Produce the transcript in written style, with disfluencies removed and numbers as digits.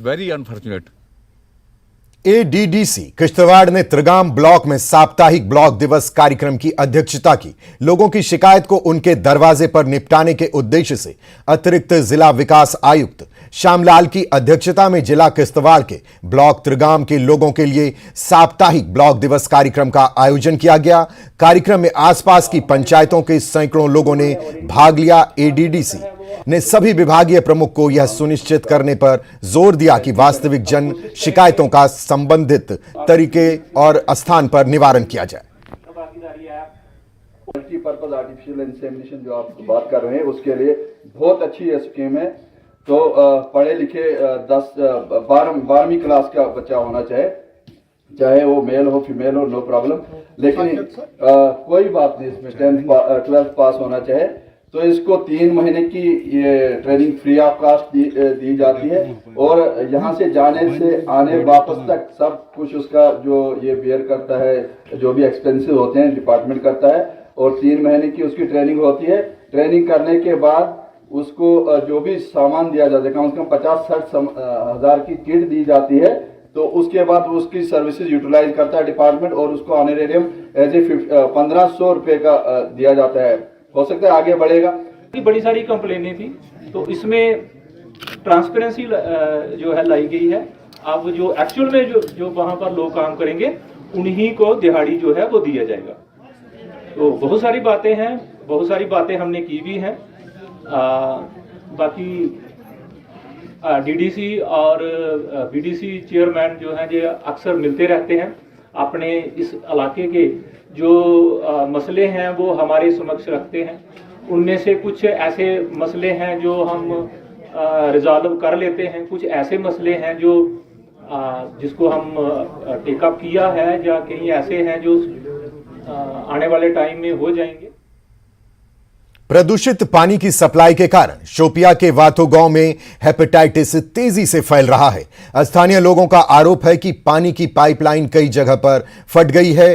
Very unfortunate. ADDC Kishtwar ने Trigam block में साप्ताहिक ब्लॉक दिवस कार्यक्रम की अध्यक्षता की। लोगों की शिकायत को उनके दरवाजे पर निपटाने के उद्देश्य से अतिरिक्त जिला विकास आयुक्त श्यामलाल की अध्यक्षता में जिला किश्तवाड़ के ब्लॉक त्रिगाम के लोगों के लिए साप्ताहिक ब्लॉक दिवस कार्यक्रम का आयोजन किया गया। कार्यक्रम में आसपास की पंचायतों के सैकड़ों लोगों ने भाग लिया। एडीडीसी ने सभी विभागीय प्रमुख को यह सुनिश्चित करने पर जोर दिया कि वास्तविक जन शिकायतों का संबंधित तरीके और स्थान पर निवारण किया जाए। मल्टीपर्पज आर्टिफिशियल इंसेमिनेशन जो आप बात कर रहे हैं उसके लिए बहुत अच्छी ये स्कीम है। तो पढ़े लिखे 12वीं क्लास का बच्चा होना चाहे वो मेल हो फीमेल हो, नो प्रॉब्लम, लेकिन कोई बात नहीं, इसमें 12th पास होना चाहे। तो इसको 3 महीने की ये ट्रेनिंग फ्री ऑफ कास्ट दी जाती है और यहाँ से जाने से आने वापस तक सब कुछ उसका जो ये बेयर करता है, जो भी एक्सपेंसेस होते हैं डिपार्टमेंट करता है और 3 महीने की उसकी ट्रेनिंग होती है। ट्रेनिंग करने के बाद उसको जो भी सामान दिया जाता है, कम से कम 50-60 हज़ार की किट दी जाती है। तो उसके बाद उसकी सर्विसेज यूटिलाइज करता है डिपार्टमेंट और उसको ऑनरेरियम एज ए 1500 रुपये का दिया जाता है। हो सकता है आगे बढ़ेगा। बड़ी सारी कंप्लेनें थी तो इसमें ट्रांसपेरेंसी जो है लाई गई है। अब जो एक्चुअल में जो वहाँ पर लोग काम करेंगे उन्हीं को दिहाड़ी जो है वो दिया जाएगा। तो बहुत सारी बातें हमने की भी हैं। बाकी डीडीसी और बीडीसी चेयरमैन जो हैं ये अक्सर मिलते रहते हैं, अपने इस इलाके के जो मसले हैं वो हमारे समक्ष रखते हैं। उनमें से कुछ ऐसे मसले हैं जो हम रिजॉल्व कर लेते हैं, कुछ ऐसे मसले हैं जो जिसको हम टेकअप किया है या कहीं ऐसे हैं जो आने वाले टाइम में हो जाएंगे। प्रदूषित पानी की सप्लाई के कारण शोपिया के वातो गांव में हेपेटाइटिस तेजी से फैल रहा है। स्थानीय लोगों का आरोप है कि पानी की पाइपलाइन कई जगह पर फट गई है।